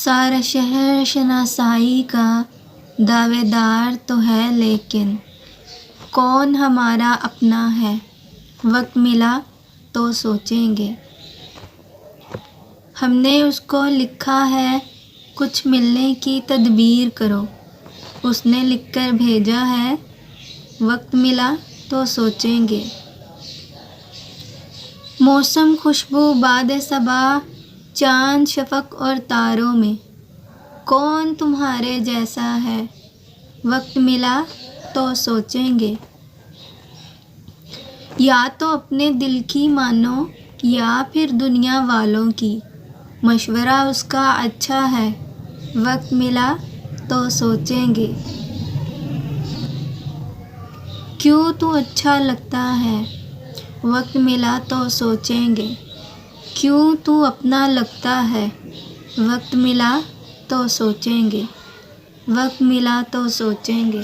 سارا شہر شناسائی کا دعوے دار تو ہے، لیکن کون ہمارا اپنا ہے؟ وقت ملا تو سوچیں گے۔ ہم نے اس کو لکھا ہے کچھ ملنے کی تدبیر کرو، اس نے لکھ کر بھیجا ہے وقت ملا تو سوچیں گے۔ موسم خوشبو باد صبا، چاند شفق اور تاروں میں، کون تمہارے جیسا ہے؟ وقت ملا تو سوچیں گے۔ یا تو اپنے دل کی مانو یا پھر دنیا والوں کی، مشورہ اس کا اچھا ہے۔ وقت ملا تو سوچیں گے۔ کیوں تو اچھا لگتا ہے؟ وقت ملا تو سوچیں گے۔ کیوں تو اپنا لگتا ہے؟ وقت ملا تو سوچیں گے۔ وقت ملا تو سوچیں گے۔